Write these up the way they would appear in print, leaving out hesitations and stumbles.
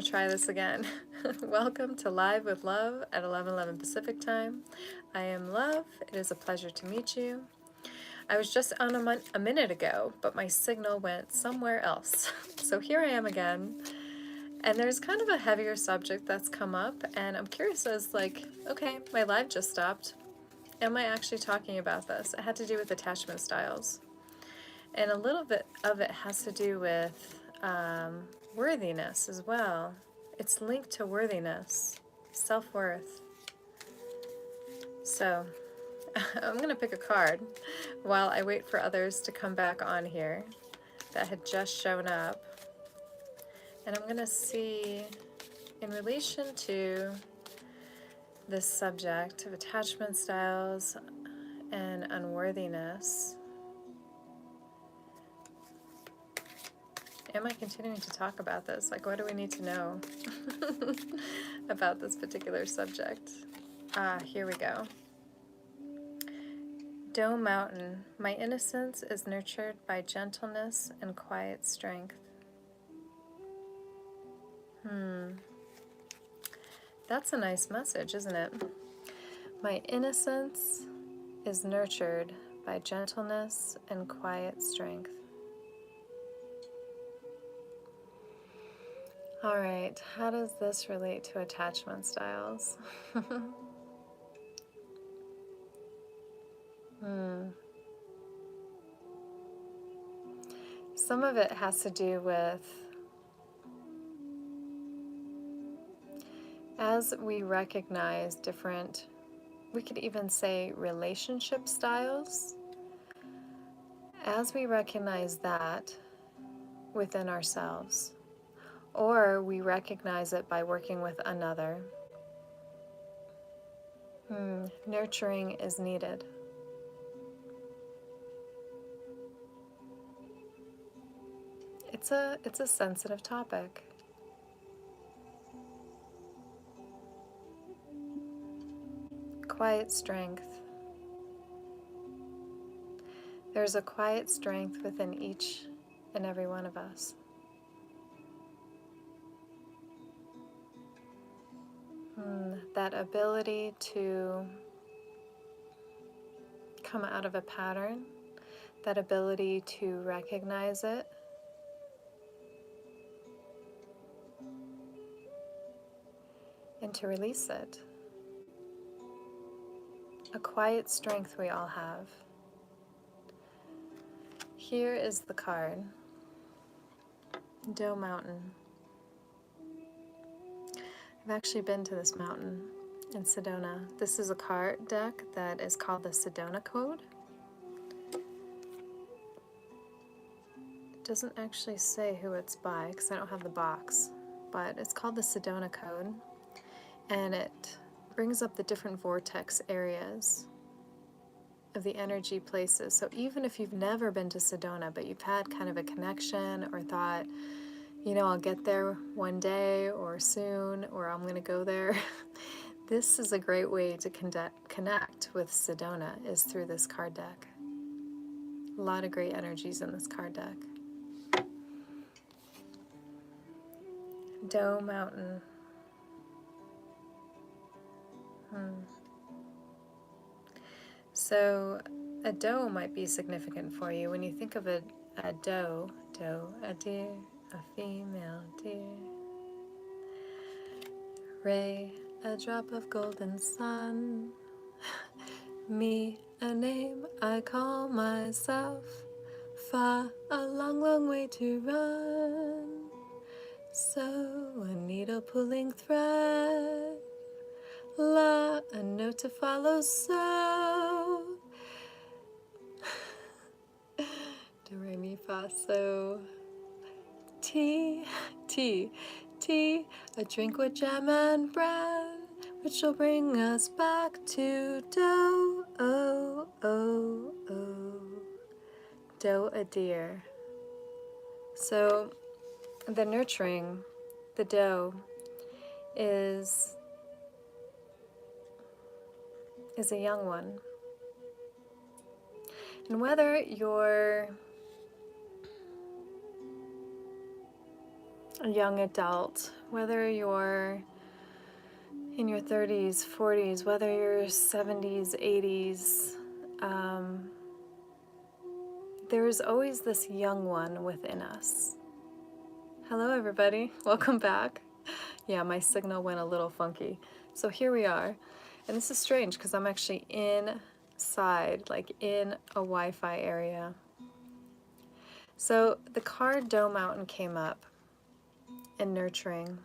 gonna try this again. Welcome to Live with Love at 11:11 Pacific Time. I am Love. It is a pleasure to meet you. I was just on a minute ago, but my signal went somewhere else. So here I am again, and there's kind of a heavier subject that's come up, and I'm curious as like, okay, my live just stopped. Am I actually talking about this? It had to do with attachment styles. And a little bit of it has to do with worthiness as well. It's linked to worthiness, self-worth. So I'm going to pick a card while I wait for others to come back on here that had just shown up. And I'm going to see, in relation to this subject of attachment styles and unworthiness, am I continuing to talk about this? Like, what do we need to know about this particular subject? Here we go. Dome Mountain. My innocence is nurtured by gentleness and quiet strength. That's a nice message, isn't it? My innocence is nurtured by gentleness and quiet strength. All right, how does this relate to attachment styles? Some of it has to do with, as we recognize different, we could even say relationship styles, as we recognize that within ourselves, or we recognize it by working with another, nurturing is needed. It's a sensitive topic. Quiet strength. There's a quiet strength within each and every one of us. That ability to come out of a pattern, that ability to recognize it, and to release it. A quiet strength we all have. Here is the card. Doe Mountain. I've actually been to this mountain in Sedona. This is a card deck that is called the Sedona Code. It doesn't actually say who it's by because I don't have the box, but it's called the Sedona Code, and it brings up the different vortex areas of the energy places. So even if you've never been to Sedona, but you've had kind of a connection or thought, you know, I'll get there one day or soon, or I'm going to go there. This is a great way to connect with Sedona, is through this card deck. A lot of great energies in this card deck. Doe Mountain. So a doe might be significant for you. When you think of a doe, a deer, a female deer. Ray, a drop of golden sun. Me, a name I call myself. Far, a long, long way to run. So, a needle pulling thread. La, a note to follow, so. Do, re, mi, fa, so. Tea, tea, tea, a drink with jam and bread, which will bring us back to doe, oh, oh, oh. Doe, a deer. So, the nurturing, the doe, is a young one. And whether you're, a young adult, whether you're in your 30s, 40s, whether you're 70s, 80s, there's always this young one within us. Hello, everybody. Welcome back. Yeah, my signal went a little funky. So here we are. And this is strange because I'm actually inside, like in a Wi-Fi area. So the card Doe Mountain came up in nurturing.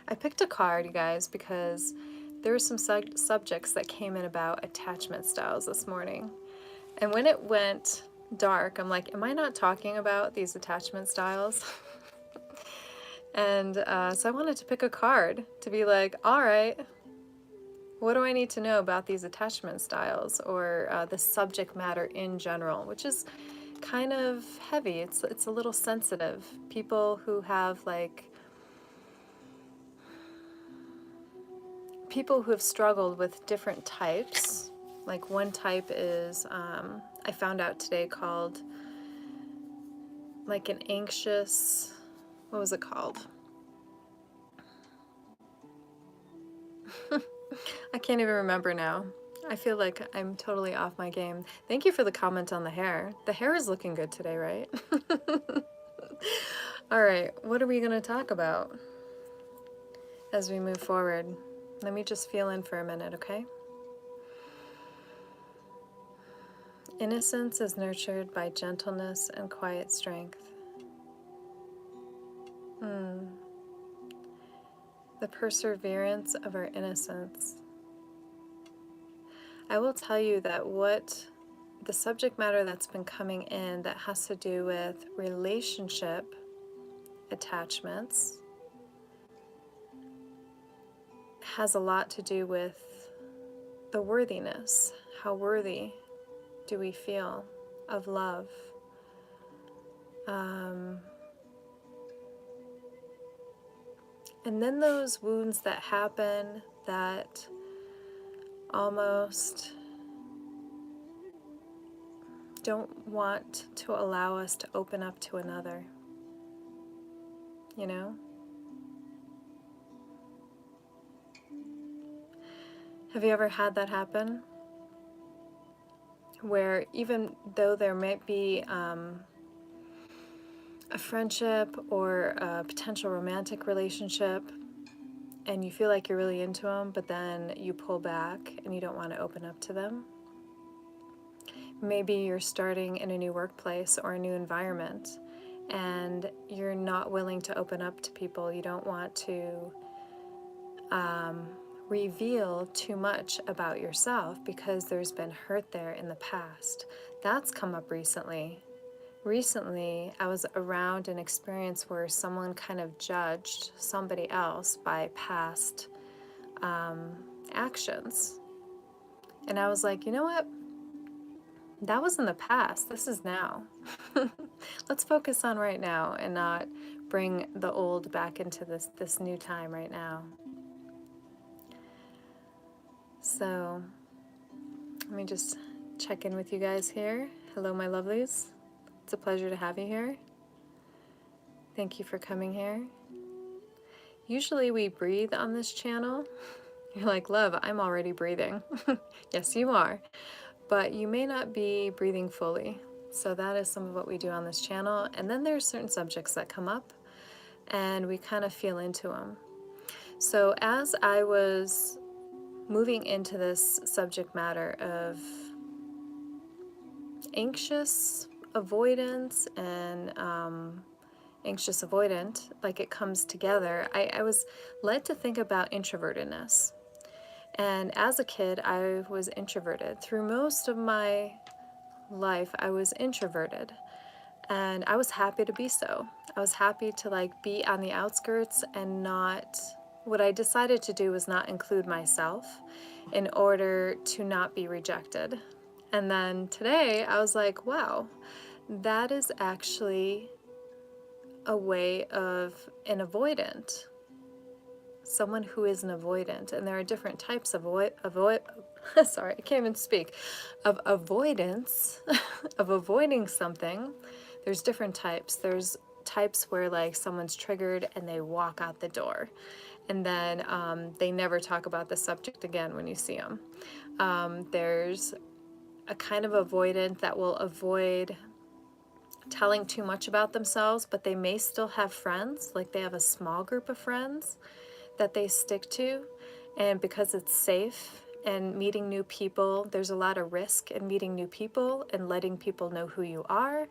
I picked a card, you guys, because there were some subjects that came in about attachment styles this morning. And when it went dark, I'm like, am I not talking about these attachment styles? And so I wanted to pick a card to be like, all right, what do I need to know about these attachment styles, or the subject matter in general, which is kind of heavy. It's a little sensitive. People who have people who have struggled with different types. Like one type is, I found out today, called like an anxious, what was it called? I can't even remember now. I feel like I'm totally off my game. Thank you for the comment on the hair. The hair is looking good today, right? All right, what are we going to talk about as we move forward? Let me just feel in for a minute, okay? Innocence is nurtured by gentleness and quiet strength. The perseverance of our innocence. I will tell you that what the subject matter that's been coming in that has to do with relationship attachments has a lot to do with the worthiness. How worthy do we feel of love? And then those wounds that happen that almost don't want to allow us to open up to another, you know? Have you ever had that happen? Where even though there might be a friendship or a potential romantic relationship, and you feel like you're really into them, but then you pull back and you don't want to open up to them. Maybe you're starting in a new workplace or a new environment, and you're not willing to open up to people. You don't want to reveal too much about yourself because there's been hurt there in the past. That's come up recently. Recently, I was around an experience where someone kind of judged somebody else by past actions. And I was like, you know what? That was in the past. This is now. Let's focus on right now and not bring the old back into this new time right now. So, let me just check in with you guys here. Hello, my lovelies. It's a pleasure to have you here. Thank you for coming here. Usually we breathe on this channel. You're like, love, I'm already breathing. Yes, you are. But you may not be breathing fully. So that is some of what we do on this channel. And then there's certain subjects that come up and we kind of feel into them. So as I was moving into this subject matter of anxious avoidance and anxious avoidant, like it comes together, I was led to think about introvertedness. And as a kid, I was introverted. Through most of my life, I was introverted. And I was happy to be so. I was happy to be on the outskirts and not, what I decided to do was not include myself in order to not be rejected. And then today I was like, wow, that is actually a way of an avoidant. Someone who is an avoidant. And there are different types of sorry, I can't even speak. Of avoidance, of avoiding something. There's different types. There's types where like someone's triggered and they walk out the door, and then they never talk about the subject again when you see them. There's a kind of avoidant that will avoid telling too much about themselves, but they may still have friends, like they have a small group of friends that they stick to, and because it's safe and meeting new people, there's a lot of risk in meeting new people and letting people know who you are,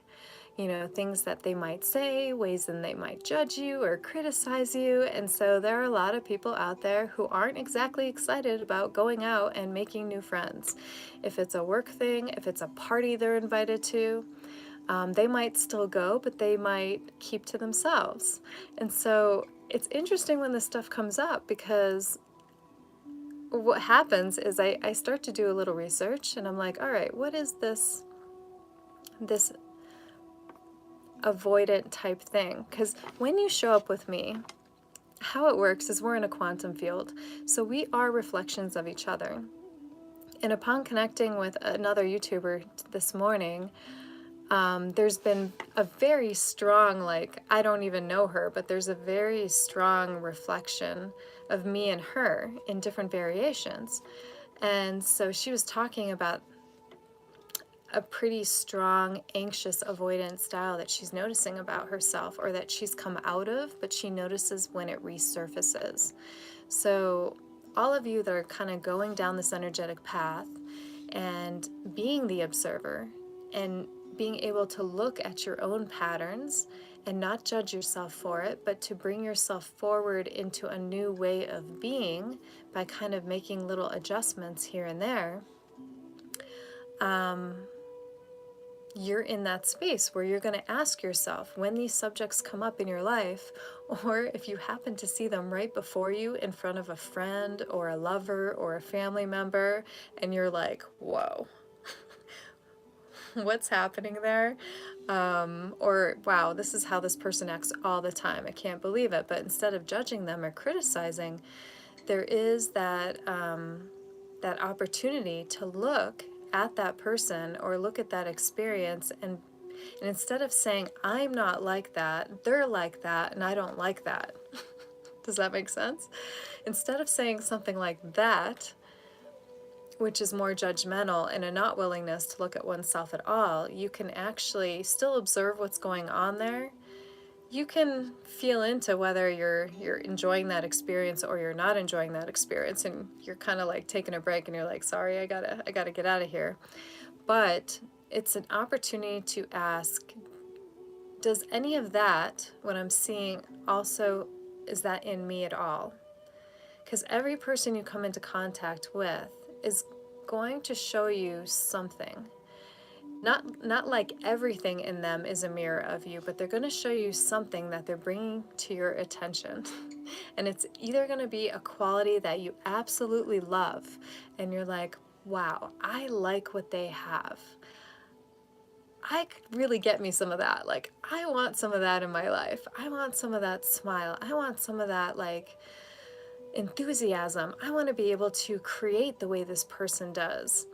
you know, things that they might say, ways that they might judge you or criticize you. And so there are a lot of people out there who aren't exactly excited about going out and making new friends. If it's a work thing, if it's a party they're invited to, they might still go, but they might keep to themselves. And so it's interesting when this stuff comes up, because what happens is I start to do a little research, and I'm like, all right, what is this avoidant type thing? Because when you show up with me, how it works is we're in a quantum field. So we are reflections of each other. And upon connecting with another YouTuber this morning, there's been a very strong, like, I don't even know her, but there's a very strong reflection of me and her in different variations. And so she was talking about a pretty strong, anxious, avoidant style that she's noticing about herself, or that she's come out of, but she notices when it resurfaces. So all of you that are kind of going down this energetic path and being the observer and being able to look at your own patterns and not judge yourself for it, but to bring yourself forward into a new way of being by kind of making little adjustments here and there, you're in that space where you're going to ask yourself, when these subjects come up in your life, or if you happen to see them right before you in front of a friend or a lover or a family member, and you're like, whoa, what's happening there? Or, wow, this is how this person acts all the time. I can't believe it. But instead of judging them or criticizing, there is that opportunity to look at that person or look at that experience, and instead of saying, I'm not like that, they're like that, and I don't like that. Does that make sense? Instead of saying something like that, which is more judgmental and a not willingness to look at oneself at all, you can actually still observe what's going on there. You can feel into whether you're enjoying that experience or you're not enjoying that experience, and you're kind of like taking a break and you're like, sorry, I gotta get out of here. But it's an opportunity to ask, does any of that, what I'm seeing, also, is that in me at all? Because every person you come into contact with is going to show you something. Not like everything in them is a mirror of you, but they're going to show you something that they're bringing to your attention. And it's either going to be a quality that you absolutely love, and you're like, wow, I like what they have. I could really get me some of that. Like, I want some of that in my life. I want some of that smile. I want some of that, like, enthusiasm. I want to be able to create the way this person does.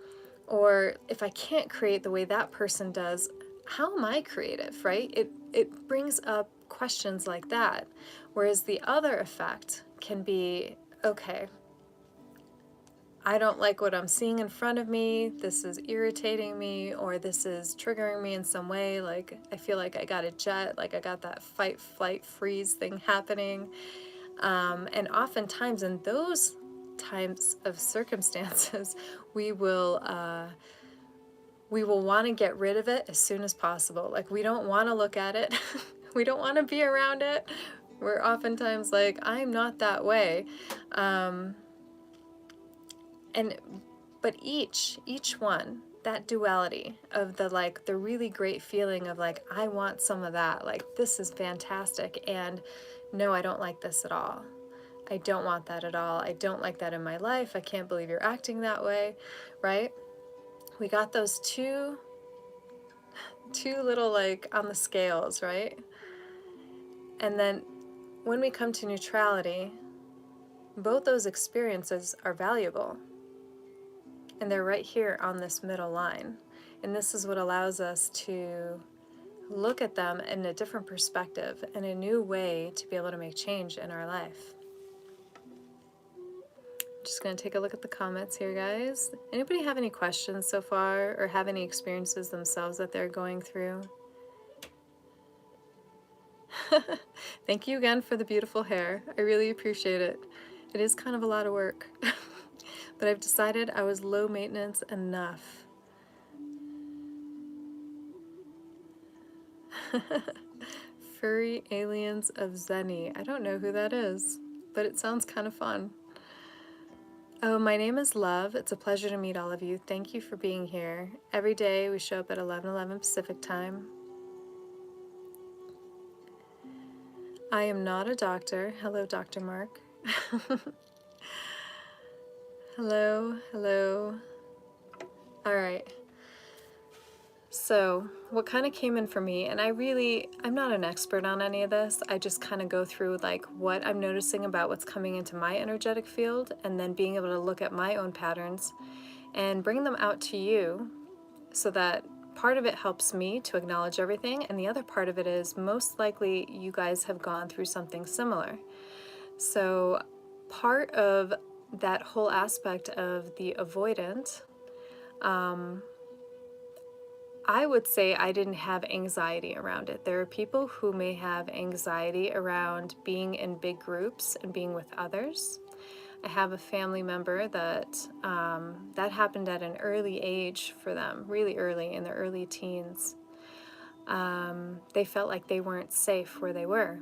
Or if I can't create the way that person does, how am I creative, right? It brings up questions like that. Whereas the other effect can be, okay, I don't like what I'm seeing in front of me, this is irritating me, or this is triggering me in some way, like I feel like I got a jet, like I got that fight, flight, freeze thing happening. And oftentimes in those types of circumstances, we will want to get rid of it as soon as possible. Like, we don't want to look at it. We don't want to be around it. We're oftentimes like, I'm not that way. But each one, that duality of the really great feeling of like, I want some of that, like, this is fantastic, and no, I don't like this at all. I don't want that at all. I don't like that in my life. I can't believe you're acting that way, right? We got those two little, like, on the scales, right? And then when we come to neutrality, both those experiences are valuable. And they're right here on this middle line. And this is what allows us to look at them in a different perspective and a new way to be able to make change in our life. Just going to take a look at the comments here, guys. Anybody have any questions so far, or have any experiences themselves that they're going through? Thank you again for the beautiful hair. I really appreciate it. It is kind of a lot of work, but I've decided I was low maintenance enough. Furry Aliens of Zeni. I don't know who that is, but it sounds kind of fun. Oh, my name is Love. It's a pleasure to meet all of you. Thank you for being here. Every day we show up at 11:11 Pacific time. I am not a doctor. Hello, Dr. Mark. Hello, hello. All right. So what kind of came in for me, and I'm not an expert on any of this. I just kind of go through like what I'm noticing about what's coming into my energetic field, and then being able to look at my own patterns and bring them out to you, so that part of it helps me to acknowledge everything, and the other part of it is most likely you guys have gone through something similar. So part of that whole aspect of the avoidant, I would say I didn't have anxiety around it. There are people who may have anxiety around being in big groups and being with others. I have a family member that that happened at an early age for them, really early, in their early teens. They felt like they weren't safe where they were.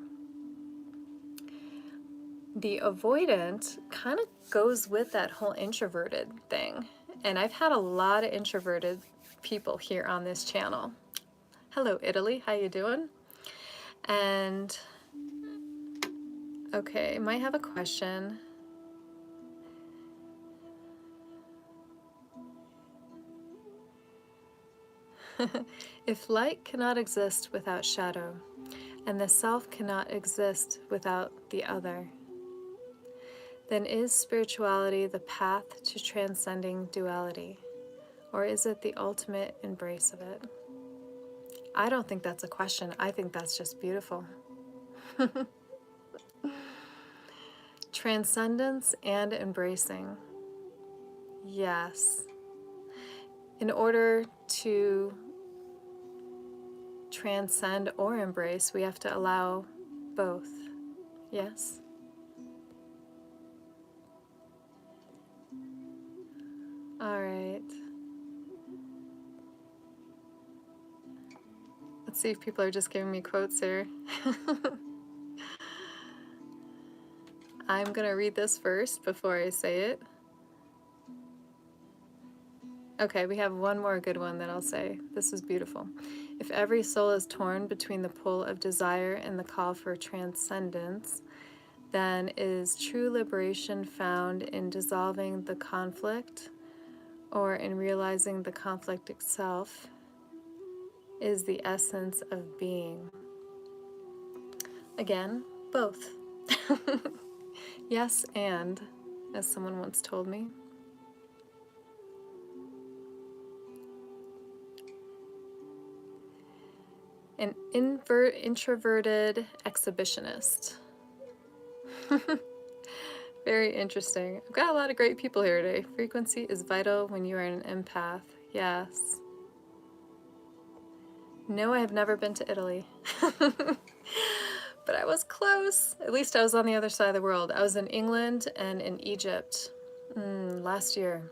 The avoidant kind of goes with that whole introverted thing. And I've had a lot of introverted people here on this channel. Hello, Italy. How you doing? And okay, might have a question. If light cannot exist without shadow, and the self cannot exist without the other, then is spirituality the path to transcending duality, or is it the ultimate embrace of it? I don't think that's a question. I think that's just beautiful. Transcendence and embracing. Yes. In order to transcend or embrace, we have to allow both. Yes? All right. Let's see if people are just giving me quotes here. I'm going to read this first before I say it. Okay, we have one more good one that I'll say. This is beautiful. If every soul is torn between the pull of desire and the call for transcendence, then is true liberation found in dissolving the conflict, or in realizing the conflict itself is the essence of being? Again, both. Yes, and, as someone once told me. An introverted exhibitionist. Very interesting. I've got a lot of great people here today. Frequency is vital when you are an empath. Yes. No, I have never been to Italy. But I was close. At least I was on the other side of the world. I was in England and in Egypt last year.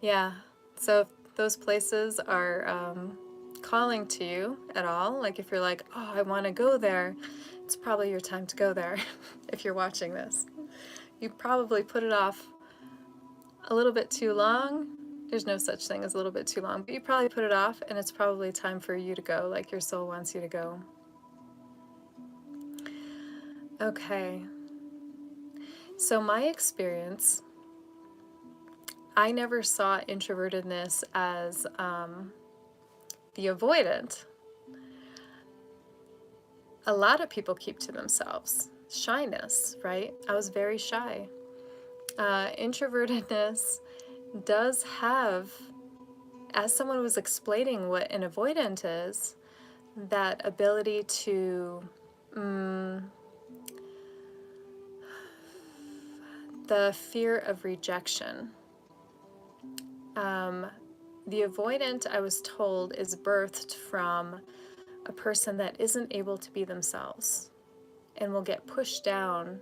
Yeah. So if those places are calling to you at all, like if you're like, oh, I want to go there, it's probably your time to go there. If you're watching this, you probably put it off a little bit too long. There's no such thing as a little bit too long, but you probably put it off, and it's probably time for you to go, like your soul wants you to go. Okay. So my experience, I never saw introvertedness as the avoidant. A lot of people keep to themselves. Shyness, right? I was very shy. Introvertedness does have as someone was explaining what an avoidant is, that ability to, the fear of rejection. The avoidant, I was told, is birthed from a person that isn't able to be themselves and will get pushed down,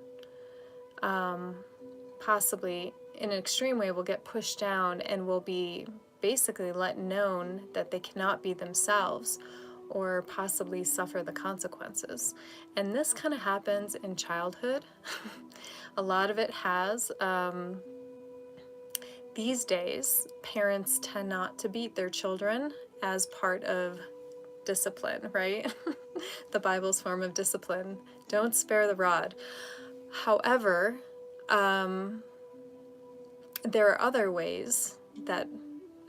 possibly in an extreme way, will get pushed down and will be basically let known that they cannot be themselves or possibly suffer the consequences. And this kind of happens in childhood. A lot of it has. These days, parents tend not to beat their children as part of discipline, right? The Bible's form of discipline. Don't spare the rod. However, there are other ways that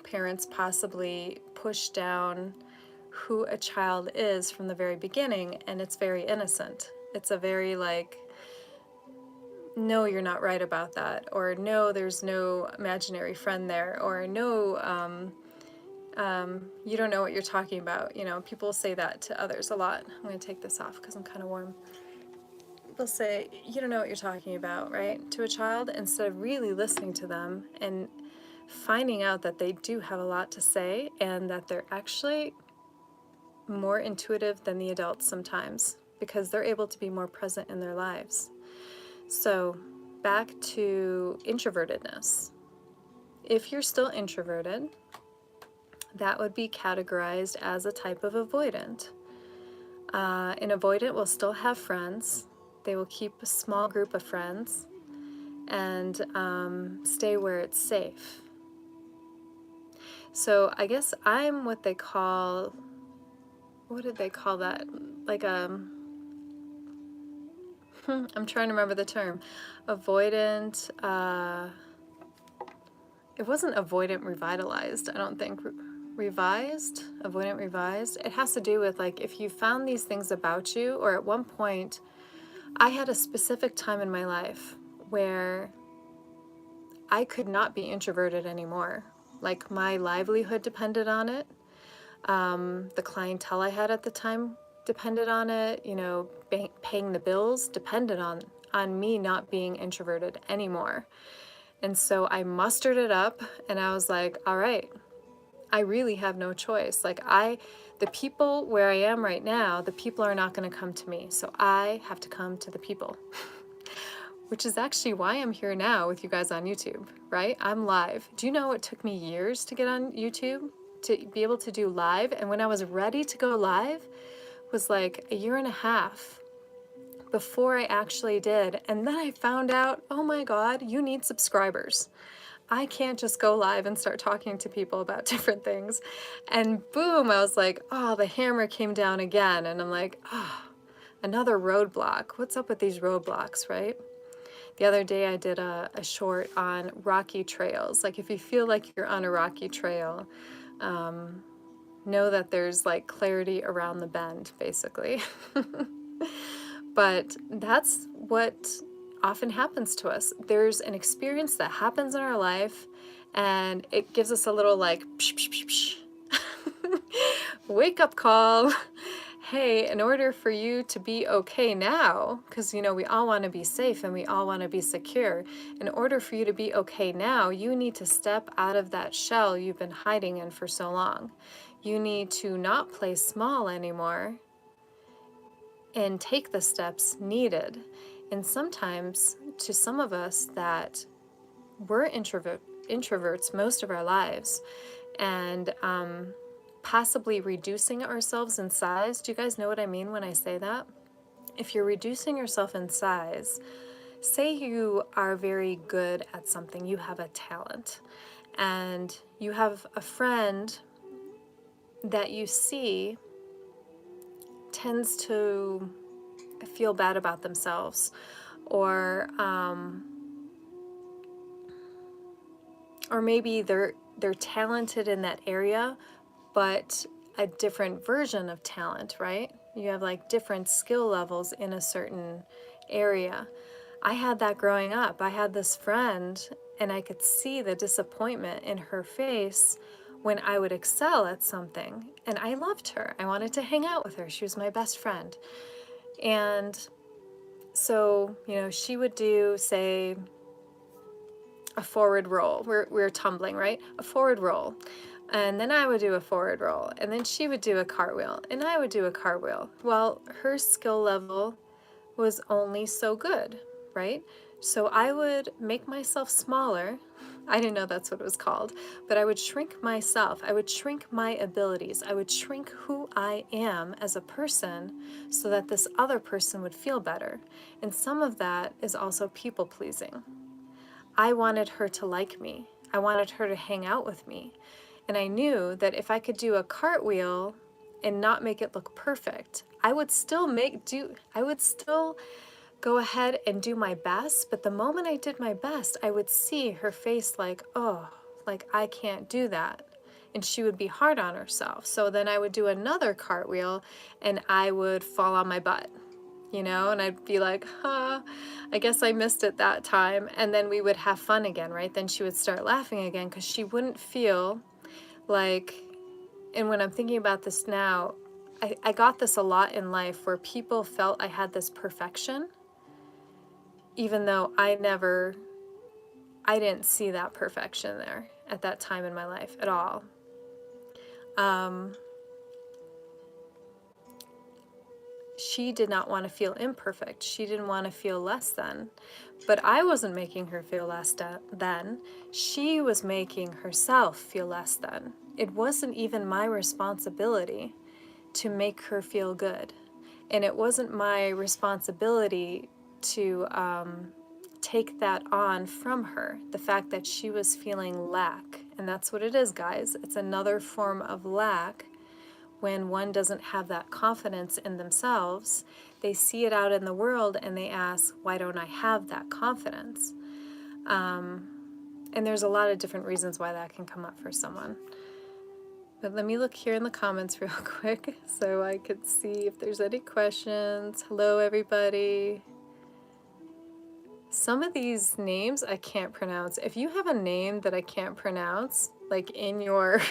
parents possibly push down who a child is from the very beginning, and it's very innocent. It's a very like, no, you're not right about that, or no, there's no imaginary friend there, or no, you don't know what you're talking about. You know, people say that to others a lot. I'm going to take this off because I'm kind of warm. They'll say, you don't know what you're talking about, right? To a child, instead of really listening to them and finding out that they do have a lot to say and that they're actually more intuitive than the adults sometimes because they're able to be more present in their lives. So back to introvertedness. If you're still introverted, that would be categorized as a type of avoidant. An avoidant will still have friends. They will keep a small group of friends and stay where it's safe. So I guess I'm what they call, what did they call that? Like I'm trying to remember the term. Avoidant, it wasn't avoidant revitalized, I don't think. Revised? Avoidant revised? It has to do with like if you found these things about you, or at one point, I had a specific time in my life where I could not be introverted anymore. Like my livelihood depended on it. The clientele I had at the time depended on it. You know, paying the bills depended on me not being introverted anymore. And so I mustered it up and I was like, all right, I really have no choice. Like the people where I am right now, the people are not going to come to me. So I have to come to the people, which is actually why I'm here now with you guys on YouTube, right? I'm live. Do you know it took me years to get on YouTube, to be able to do live? And when I was ready to go live was like a year and a half before I actually did. And then I found out, oh my God, you need subscribers. I can't just go live and start talking to people about different things. And boom, I was like, oh, the hammer came down again. And I'm like, oh, another roadblock. What's up with these roadblocks, right? The other day I did a short on rocky trails. Like if you feel like you're on a rocky trail, know that there's like clarity around the bend, basically. But that's what often happens to us. There's an experience that happens in our life and it gives us a little like psh, psh, psh, psh. Wake up call. Hey, in order for you to be okay now, because you know we all want to be safe and we all want to be secure, in order for you to be okay now, you need to step out of that shell you've been hiding in for so long. You need to not play small anymore and take the steps needed. And sometimes, to some of us that we're introverts most of our lives, and possibly reducing ourselves in size. Do you guys know what I mean when I say that? If you're reducing yourself in size, say you are very good at something, you have a talent, and you have a friend that you see tends to feel bad about themselves, or maybe they're talented in that area, but a different version of talent, right? You have like different skill levels in a certain area. I had that growing up. I had this friend and I could see the disappointment in her face when I would excel at something, and I loved her. I wanted to hang out with her. She was my best friend. And so, you know, she would do, say, a forward roll. We're tumbling, right? A forward roll. And then I would do a forward roll. And then she would do a cartwheel. And I would do a cartwheel. Well, her skill level was only so good, right? So I would make myself smaller. I didn't know that's what it was called, but I would shrink myself. I would shrink my abilities. I would shrink who I am as a person so that this other person would feel better. And some of that is also people pleasing. I wanted her to like me. I wanted her to hang out with me. And I knew that if I could do a cartwheel and not make it look perfect, I would still go ahead and do my best, but the moment I did my best, I would see her face like, oh, like I can't do that. And she would be hard on herself. So then I would do another cartwheel and I would fall on my butt, you know, and I'd be like, I guess I missed it that time. And then we would have fun again, right? Then she would start laughing again because she wouldn't feel like, and when I'm thinking about this now, I got this a lot in life where people felt I had this perfection, even though I didn't see that perfection there at that time in my life at all. She did not want to feel imperfect. She didn't want to feel less than. But I wasn't making her feel less than. She was making herself feel less than. It wasn't even my responsibility to make her feel good. And it wasn't my responsibility to take that on from her, the fact that she was feeling lack. And that's what it is, guys. It's another form of lack. When one doesn't have that confidence in themselves, they see it out in the world and they ask, why don't I have that confidence? And there's a lot of different reasons why that can come up for someone. But let me look here in the comments real quick so I could see if there's any questions. Hello, everybody. Some of these names I can't pronounce. If you have a name that I can't pronounce, like in your,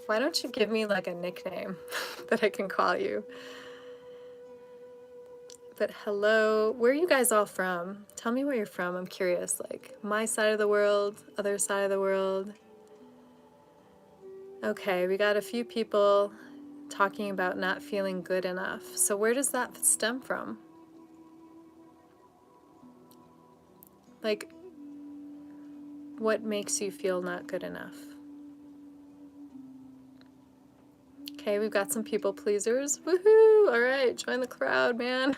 why don't you give me like a nickname that I can call you? But hello, where are you guys all from? Tell me where you're from. I'm curious, like my side of the world, other side of the world. Okay, we got a few people talking about not feeling good enough. So where does that stem from? Like, what makes you feel not good enough? Okay, we've got some people pleasers. Woohoo! All right, join the crowd, man.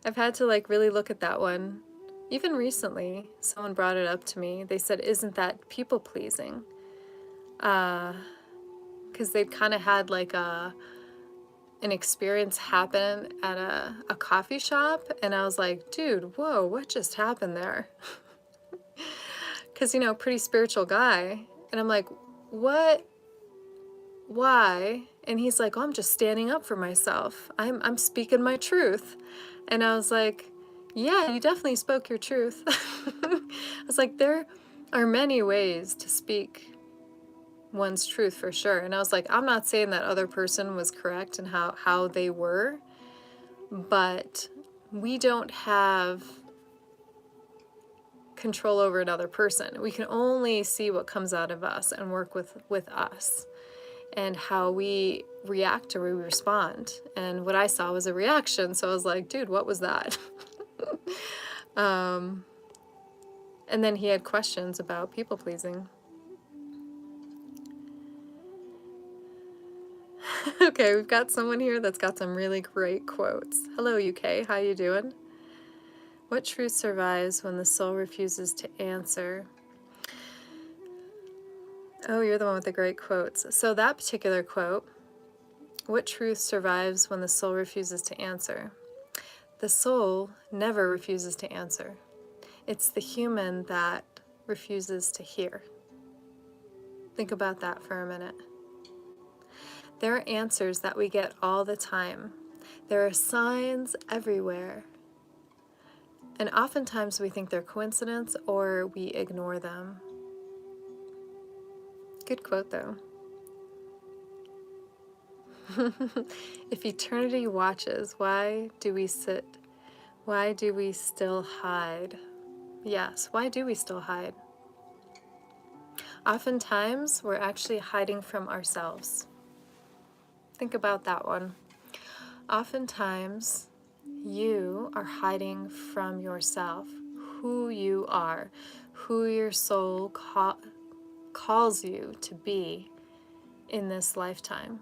I've had to like really look at that one. Even recently, someone brought it up to me. They said, isn't that people pleasing? Because they'd kind of had like an experience happen at a coffee shop, and I was like, dude, whoa, what just happened there? Because, you know, pretty spiritual guy. And I'm like, what? Why? And he's like, oh, I'm just standing up for myself. I'm speaking my truth. And I was like, yeah, you definitely spoke your truth. I was like, there are many ways to speak one's truth for sure. And I was like, I'm not saying that other person was correct in how they were, but we don't have control over another person. We can only see what comes out of us and work with us and how we react or we respond. And what I saw was a reaction. So I was like, dude, what was that? And then he had questions about people pleasing. Okay, we've got someone here that's got some really great quotes. Hello, UK. How you doing? What truth survives when the soul refuses to answer? Oh, you're the one with the great quotes. So that particular quote, what truth survives when the soul refuses to answer? The soul never refuses to answer. It's the human that refuses to hear. Think about that for a minute. There are answers that we get all the time. There are signs everywhere. And oftentimes we think they're coincidence or we ignore them. Good quote, though. If eternity watches, why do we sit? Why do we still hide? Yes, why do we still hide? Oftentimes, we're actually hiding from ourselves. Think about that one. Oftentimes, you are hiding from yourself, who you are, who your soul calls you to be in this lifetime.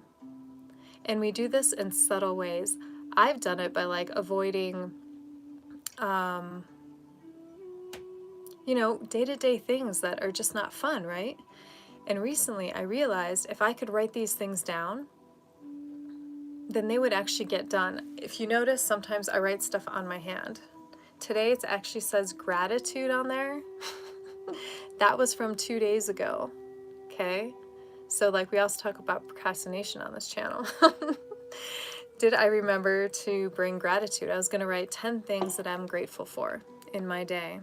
And we do this in subtle ways. I've done it by like avoiding, day-to-day things that are just not fun, right? And recently I realized if I could write these things down, then they would actually get done. If you notice, sometimes I write stuff on my hand. Today it actually says gratitude on there. That was from 2 days ago, okay? So like we also talk about procrastination on this channel. Did I remember to bring gratitude? I was going to write 10 things that I'm grateful for in my day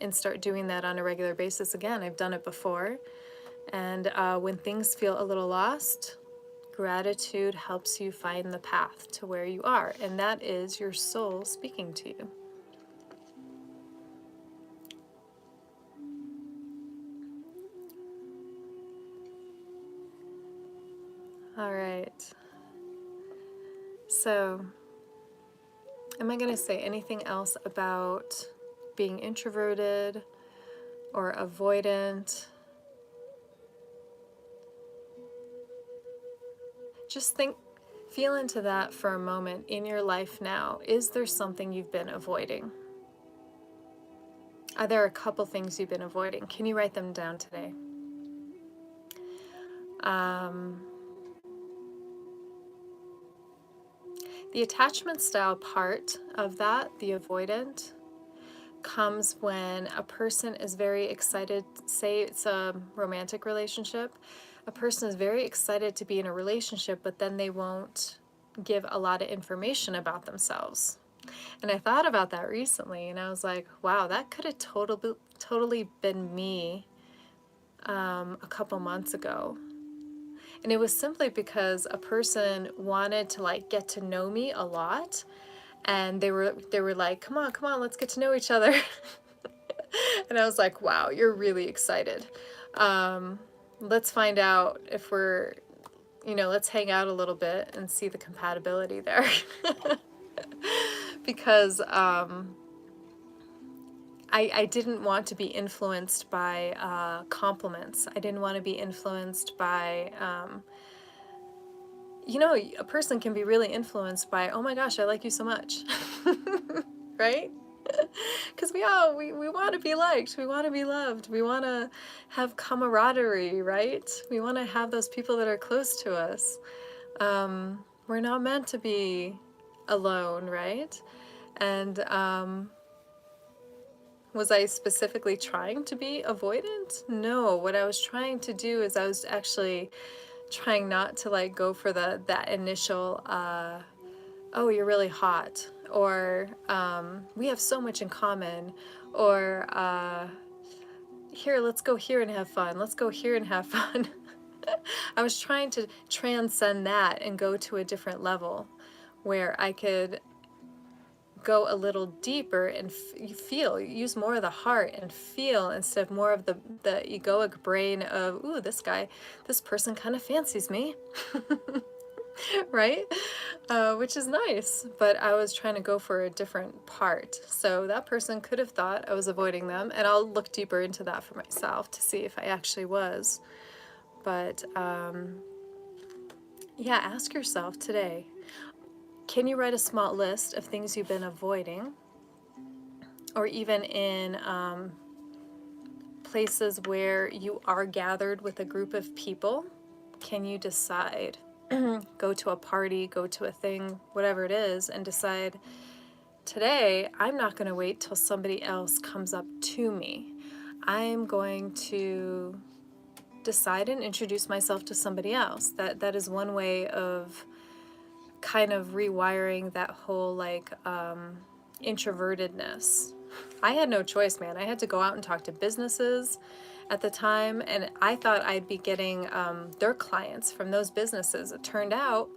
and start doing that on a regular basis again. I've done it before. And when things feel a little lost, gratitude helps you find the path to where you are. And that is your soul speaking to you. All right. So, am I going to say anything else about being introverted or avoidant? Just feel into that for a moment in your life now. Is there something you've been avoiding? Are there a couple things you've been avoiding? Can you write them down today? The attachment style part of that, the avoidant, comes when a person is very excited, say it's a romantic relationship, a person is very excited to be in a relationship, but then they won't give a lot of information about themselves. And I thought about that recently, and I was like, wow, that could have totally been me a couple months ago. And it was simply because a person wanted to like get to know me a lot, and they were like, come on, let's get to know each other. And I was like, wow, you're really excited. Let's find out if we're, let's hang out a little bit and see the compatibility there. Because I didn't want to be influenced by compliments. I didn't want to be influenced by, a person can be really influenced by, oh my gosh, I like you so much, right? Because we want to be liked, we want to be loved, we want to have camaraderie, right? We want to have those people that are close to us. We're not meant to be alone, right? And was I specifically trying to be avoidant? No, what I was trying to do is I was actually trying not to like go for that initial oh, you're really hot, or we have so much in common, or here, let's go here and have fun, let's go here and have fun. I was trying to transcend that and go to a different level where I could go a little deeper and use more of the heart and feel instead of more of the egoic brain of, ooh, this person kind of fancies me. Right? Which is nice, but I was trying to go for a different part. So that person could have thought I was avoiding them, and I'll look deeper into that for myself to see if I actually was. But yeah, ask yourself today, can you write a small list of things you've been avoiding? Or even in places where you are gathered with a group of people, can you decide, go to a party, go to a thing, whatever it is, and decide, today I'm not going to wait till somebody else comes up to me. I'm going to decide and introduce myself to somebody else. That is one way of kind of rewiring that whole like introvertedness I had no choice, man. I had to go out and talk to businesses at the time, and I thought I'd be getting their clients from those businesses. It turned out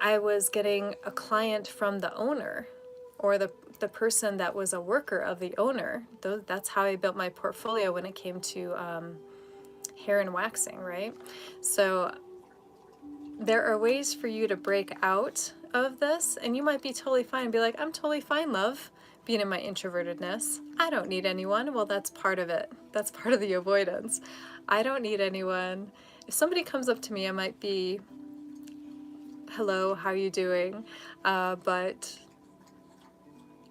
I was getting a client from the owner, or the person that was a worker of the owner. That's how I built my portfolio when it came to hair and waxing, right? So there are ways for you to break out of this, and you might be totally fine and be like, I'm totally fine, love, being in my introvertedness. I don't need anyone. Well, that's part of it. That's part of the avoidance. I don't need anyone. If somebody comes up to me, I might be, hello, how are you doing? But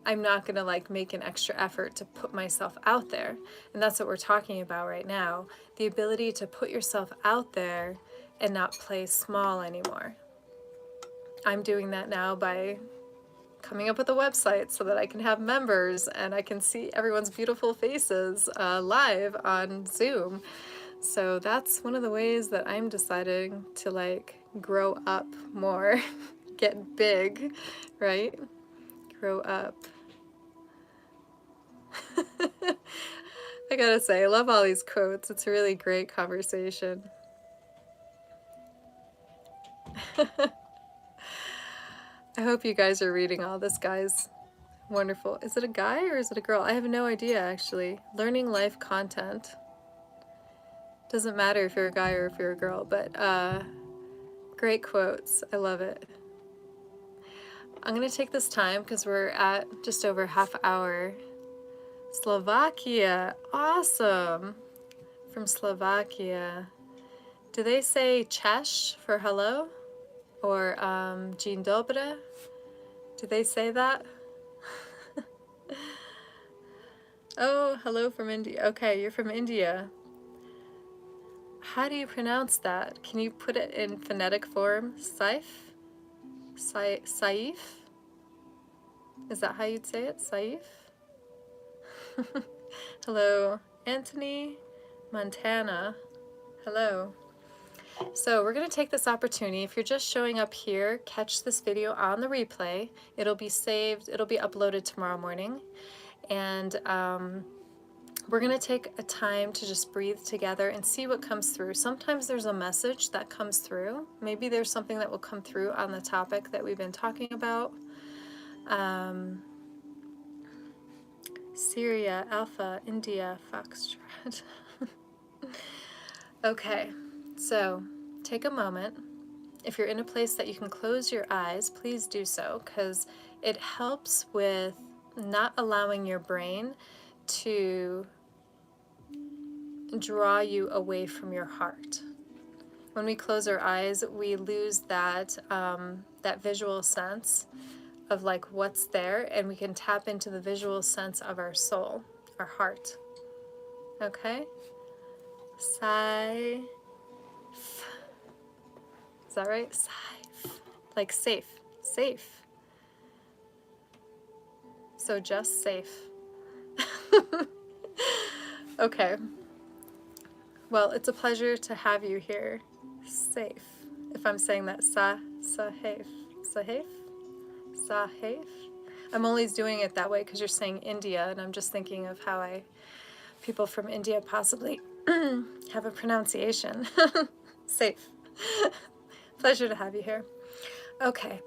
I'm not gonna like make an extra effort to put myself out there. And that's what we're talking about right now. The ability to put yourself out there and not play small anymore. I'm doing that now by coming up with a website so that I can have members and I can see everyone's beautiful faces live on Zoom. So that's one of the ways that I'm deciding to like grow up more, get big, right? Grow up. I gotta say, I love all these quotes. It's a really great conversation. I hope you guys are reading all this, guys. Wonderful. Is it a guy or is it a girl? I have no idea, actually. Learning life content. Doesn't matter if you're a guy or if you're a girl, but great quotes. I love it. I'm going to take this time because we're at just over half hour. Slovakia. Awesome. From Slovakia. Do they say cześć for hello? Or dzień dobry? Do they say that? Oh, hello from India. Okay, you're from India. How do you pronounce that? Can you put it in phonetic form? Saif? Saif? Is that how you'd say it? Saif? Hello, Anthony, Montana. Hello. So we're going to take this opportunity. If you're just showing up here, catch this video on the replay. It'll be saved. It'll be uploaded tomorrow morning. And we're going to take a time to just breathe together and see what comes through. Sometimes there's a message that comes through. Maybe there's something that will come through on the topic that we've been talking about. Syria, Alpha, India, Foxtrot. Okay, so take a moment. If you're in a place that you can close your eyes, please do so, because it helps with not allowing your brain to draw you away from your heart. When we close our eyes, we lose that that visual sense of like what's there, and we can tap into the visual sense of our soul, our heart. Okay? Safe. Is that right? Safe. Like safe. Safe. So just safe. Okay. Well, it's a pleasure to have you here. Safe. If I'm saying that, safe. Safe? Safe? I'm always doing it that way because you're saying India, and I'm just thinking of how people from India possibly have a pronunciation. Safe. Pleasure to have you here. Okay.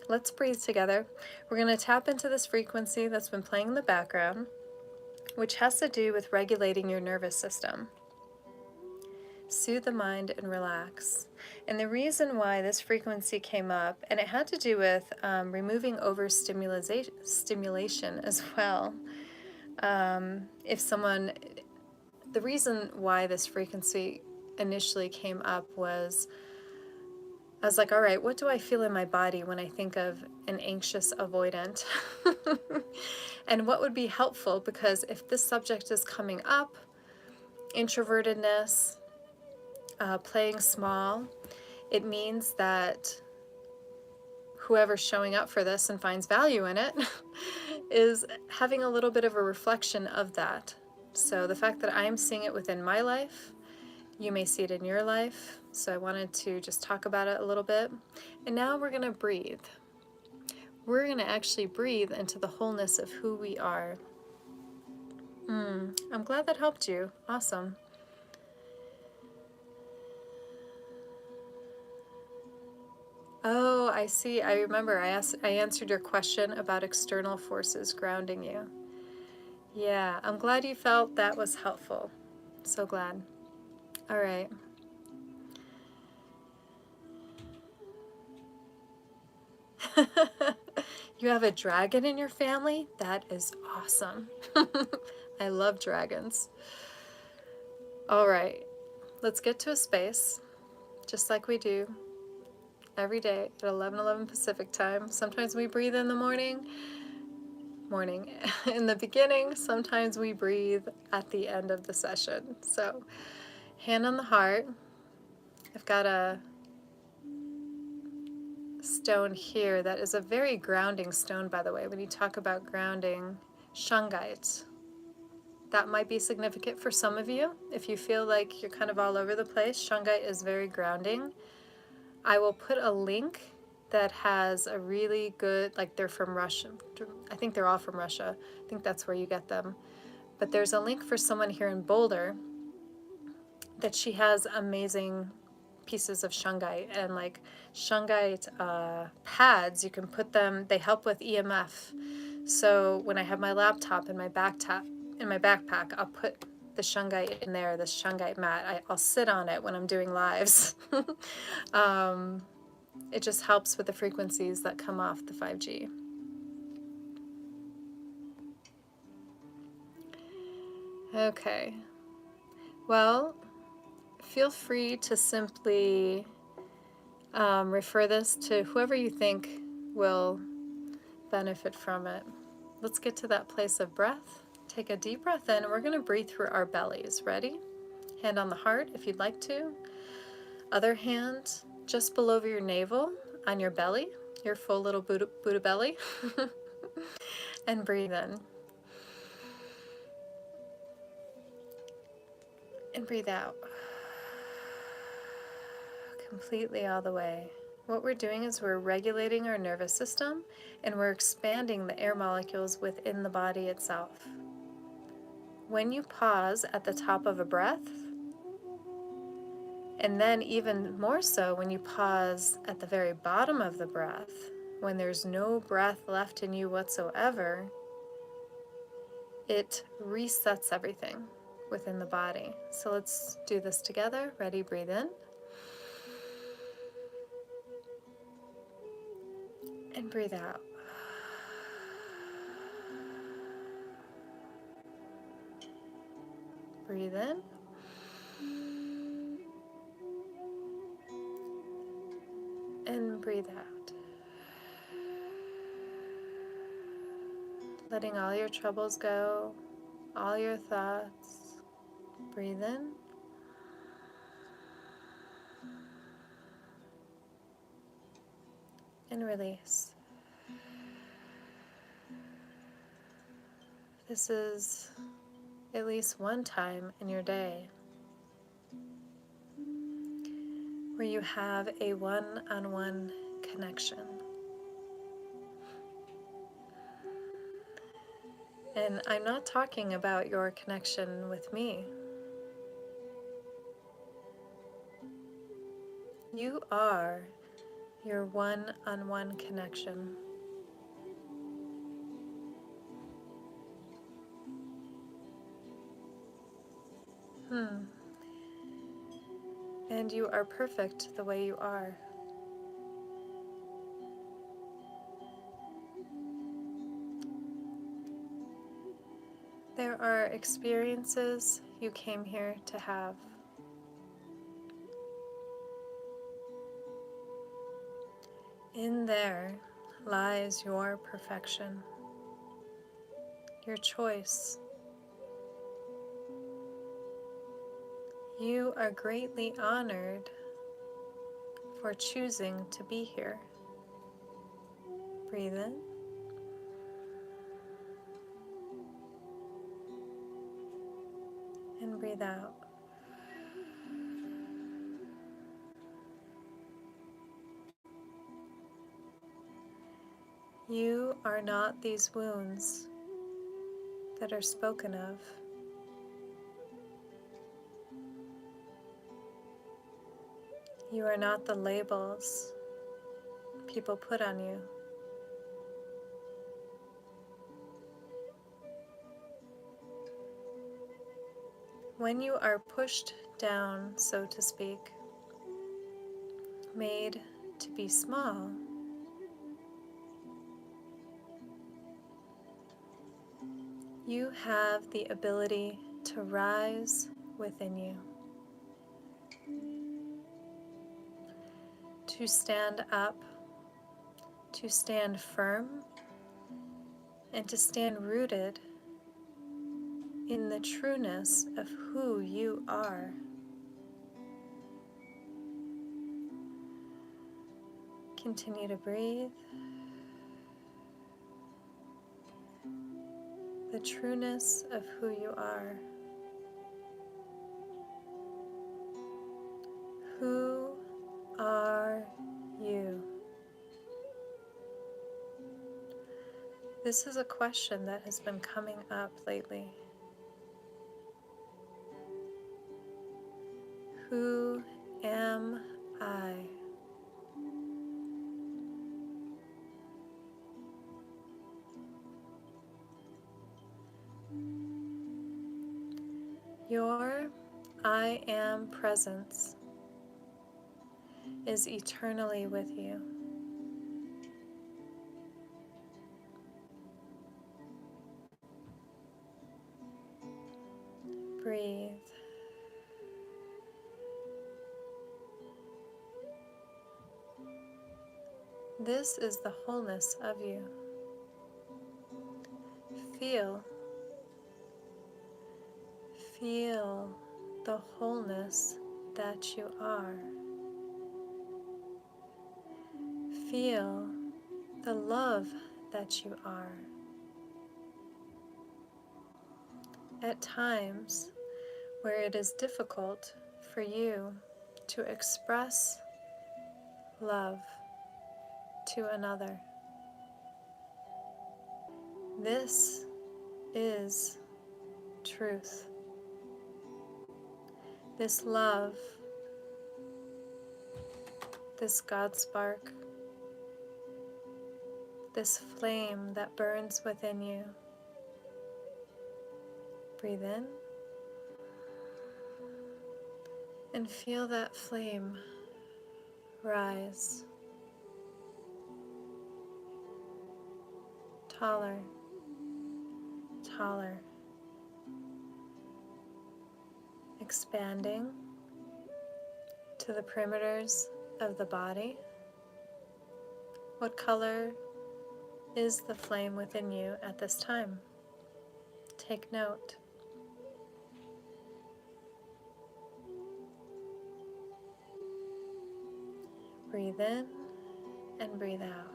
Let's breathe together. We're going to tap into this frequency that's been playing in the background, which has to do with regulating your nervous system. Soothe the mind and relax. And the reason why this frequency came up, and it had to do with removing overstimulation as well. The reason why this frequency initially came up was, I was like, all right, what do I feel in my body when I think of an anxious avoidant? And what would be helpful, because if this subject is coming up, introvertedness, playing small, it means that whoever's showing up for this and finds value in it is having a little bit of a reflection of that. So the fact that I'm seeing it within my life, you may see it in your life. So I wanted to just talk about it a little bit. And now we're going to breathe. we're going to actually breathe into the wholeness of who we are. I'm glad that helped you. Awesome. Oh, I see. I remember I answered your question about external forces grounding you. Yeah, I'm glad you felt that was helpful. So glad. All right. You have a dragon in your family? That is awesome. I love dragons. All right. Let's get to a space, just like we do every day at 11:11 Pacific time. Sometimes we breathe in the morning in the beginning. Sometimes we breathe at the end of the session. So, hand on the heart. I've got a stone here that is a very grounding stone, by the way. When you talk about grounding, shungite. That might be significant for some of you. If you feel like you're kind of all over the place, shungite is very grounding. I will put a link that has a really good, like they're from Russia. I think they're all from Russia. I think that's where you get them. But there's a link for someone here in Boulder that she has amazing pieces of shungite, and like shungite pads, you can put them, they help with EMF. So when I have my laptop in my backpack, I'll put the shungite in there, this shungite mat. I'll sit on it when I'm doing lives. It just helps with the frequencies that come off the 5G. Okay. Well, feel free to simply refer this to whoever you think will benefit from it. Let's get to that place of breath. Take a deep breath in, and we're going to breathe through our bellies. Ready? Hand on the heart if you'd like to. Other hand just below your navel on your belly, your full little Buddha belly. And breathe in. And breathe out. Completely all the way. What we're doing is we're regulating our nervous system, and we're expanding the air molecules within the body itself. When you pause at the top of a breath, and then even more so when you pause at the very bottom of the breath, when there's no breath left in you whatsoever, it resets everything within the body. So let's do this together. Ready? Breathe in. And breathe out. Breathe in. And breathe out. Letting all your troubles go, all your thoughts. Breathe in. And release. This is at least one time in your day where you have a one-on-one connection. And I'm not talking about your connection with me. You are your one-on-one connection. And you are perfect the way you are. There are experiences you came here to have. In there lies your perfection, your choice. You are greatly honored for choosing to be here. Breathe in. And breathe out. You are not these wounds that are spoken of. You are not the labels people put on you. When you are pushed down, so to speak, made to be small, you have the ability to rise within you, to stand up, to stand firm, and to stand rooted in the trueness of who you are. Continue to breathe. The trueness of who you are. Who are you? This is a question that has been coming up lately. Who am I? Your I am presence is eternally with you. Breathe. This is the wholeness of you. Feel the wholeness that you are. Feel the love that you are. At times where it is difficult for you to express love to another, this is truth. This love, this God spark, this flame that burns within you. Breathe in and feel that flame rise taller, taller, expanding to the perimeters of the body. What color is the flame within you at this time? Take note. Breathe in and breathe out.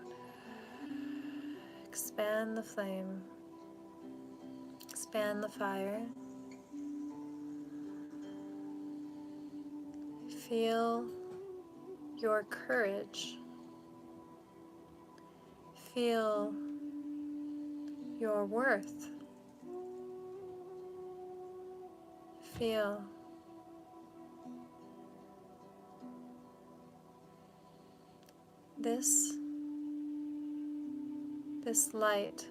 Expand the flame. Expand the fire. Feel your courage. Feel your worth. Feel this light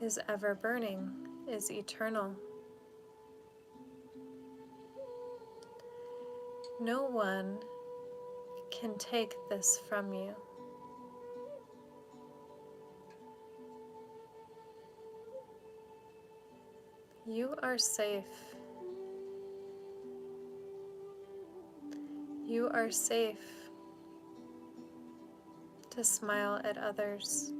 is ever burning, is eternal. No one can take this from you. You are safe. You are safe to smile at others,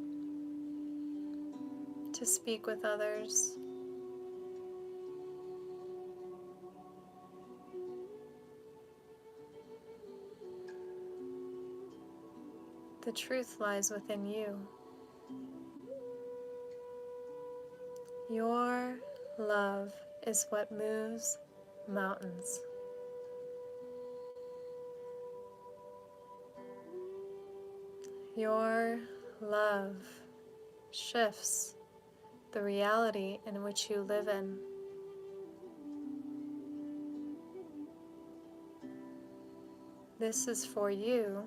to speak with others, the truth lies within you. Your love is what moves mountains. Your love shifts the reality in which you live in. This is for you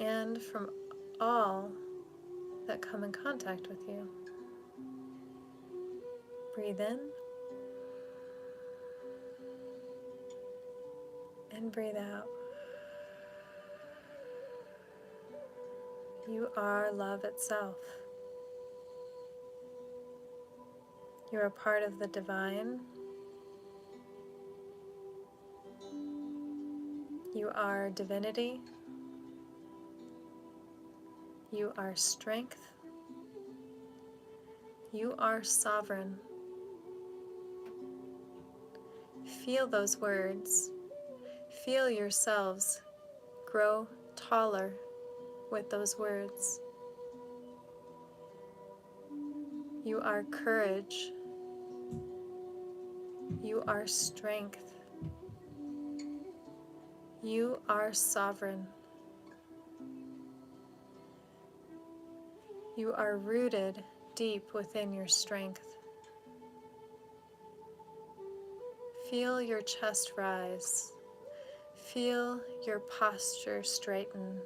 and from all that come in contact with you. Breathe in and breathe out. You are love itself. You are part of the divine. You are divinity. You are strength. You are sovereign. Feel those words. Feel yourselves grow taller with those words. You are courage. You are strength. You are sovereign. You are rooted deep within your strength. Feel your chest rise. Feel your posture straighten.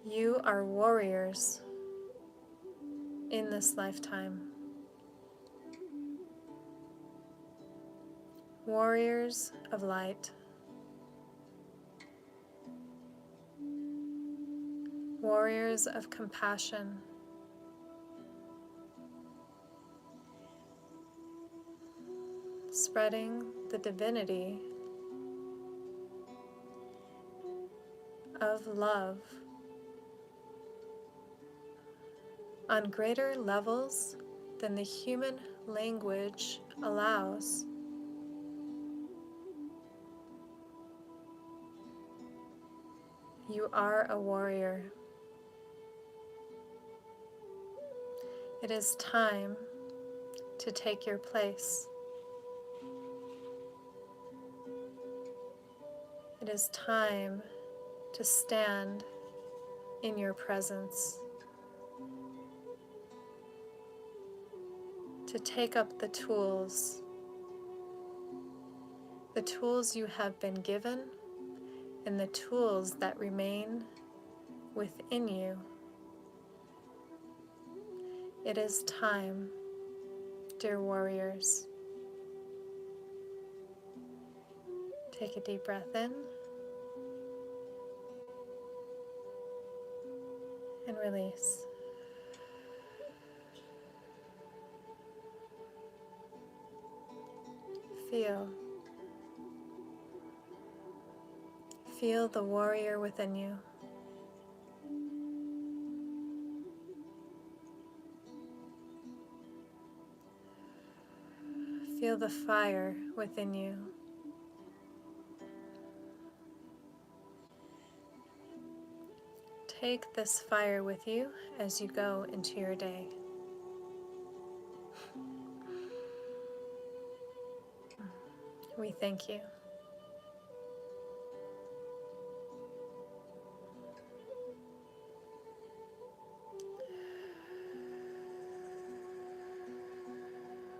You are warriors in this lifetime. Warriors of light. Warriors of compassion. Spreading the divinity of love on greater levels than the human language allows. You are a warrior. It is time to take your place. It is time to stand in your presence, to take up the tools you have been given and the tools that remain within you. It is time, dear warriors. Take a deep breath in and release. Feel the warrior within you. Feel the fire within you. Take this fire with you as you go into your day. We thank you.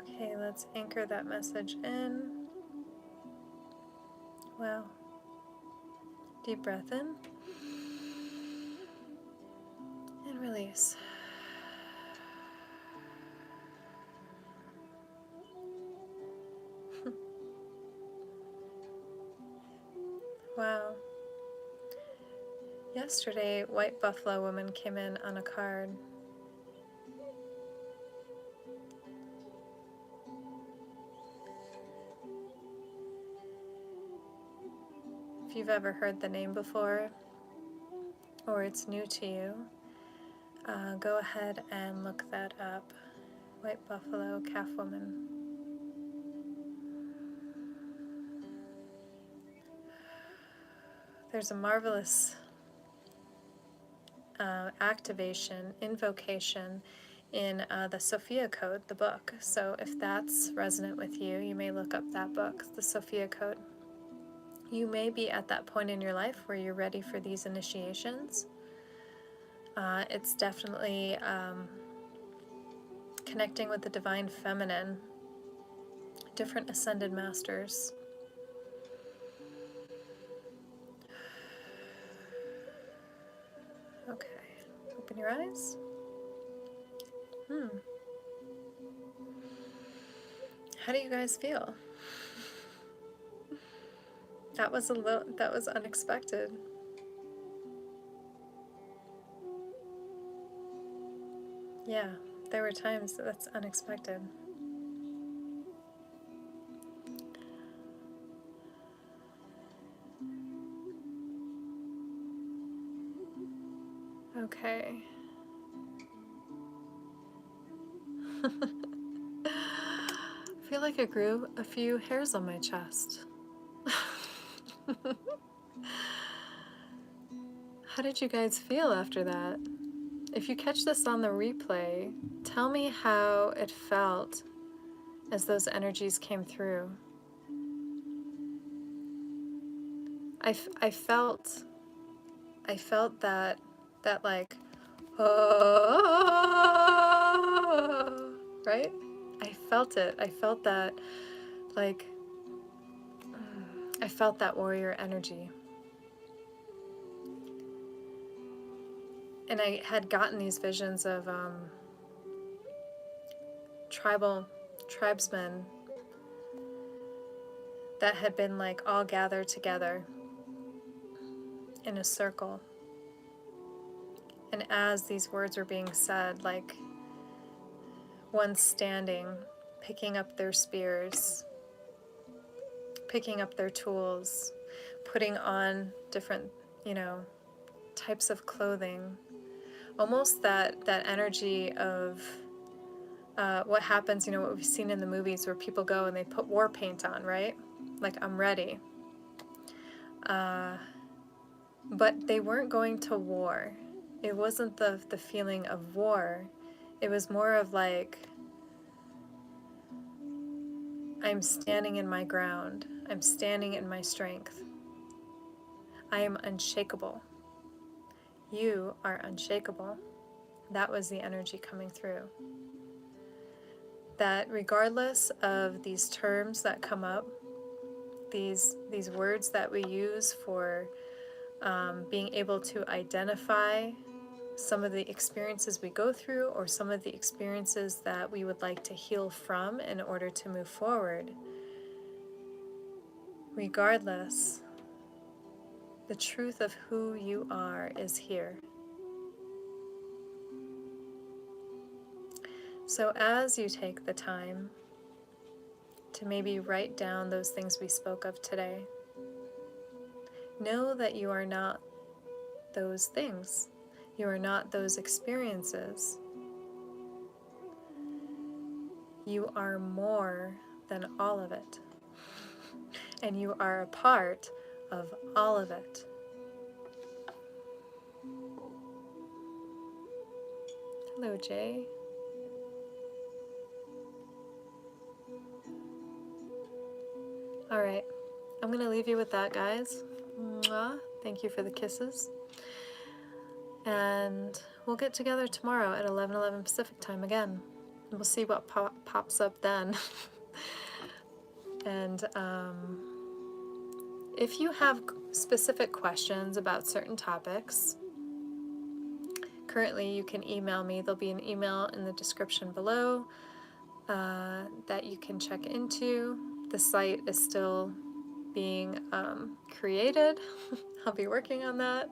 Okay, let's anchor that message in. Wow. Deep breath in and release. Wow. Yesterday, White Buffalo Woman came in on a card. If you've ever heard the name before, or it's new to you, go ahead and look that up. White Buffalo Calf Woman. There's a marvelous activation, invocation in the Sophia Code, the book. So if that's resonant with you, you may look up that book, the Sophia Code. You may be at that point in your life where you're ready for these initiations. It's definitely connecting with the divine feminine, different ascended masters. Okay, open your eyes. How do you guys feel? That was unexpected. Yeah, there were times that's unexpected. Okay. I feel like I grew a few hairs on my chest. How did you guys feel after that? If you catch this on the replay, tell me how it felt as those energies came through. I felt that like, oh, right? I felt it. I felt that, like, I felt that warrior energy. And I had gotten these visions of tribesmen that had been like all gathered together in a circle. And as these words were being said, like one standing, picking up their spears, picking up their tools, putting on different, types of clothing. Almost that energy of what happens, what we've seen in the movies where people go and they put war paint on, right? Like, I'm ready. But they weren't going to war. It wasn't the feeling of war. It was more of like, I'm standing in my ground. I'm standing in my strength. I am unshakable. You are unshakable. That was the energy coming through. That regardless of these terms that come up, these words that we use for being able to identify some of the experiences we go through or some of the experiences that we would like to heal from in order to move forward, regardless, the truth of who you are is here. So as you take the time to maybe write down those things we spoke of today, know that you are not those things. You are not those experiences. You are more than all of it. And you are a part of all of it. Hello, Jay. All right, I'm going to leave you with that, guys. Mwah. Thank you for the kisses. And we'll get together tomorrow at 11:11 Pacific time again. We'll see what pops up then. And if you have specific questions about certain topics, currently you can email me. There'll be an email in the description below that you can check into. The site is still being created. I'll be working on that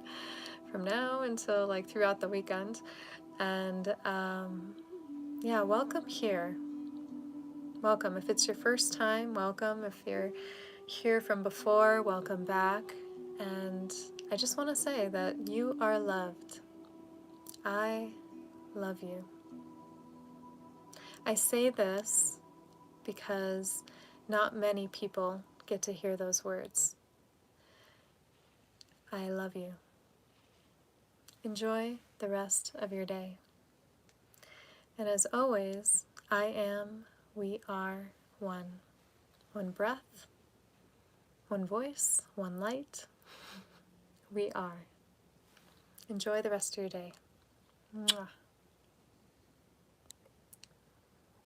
from now until like throughout the weekend. And yeah, welcome here. Welcome. If it's your first time, welcome. If you're here from before, welcome back. And I just want to say that you are loved. I love you. I say this because not many people get to hear those words. I love you. Enjoy the rest of your day. And as always, I am, we are one. One breath, one voice, one light. We are. Enjoy the rest of your day. Mwah.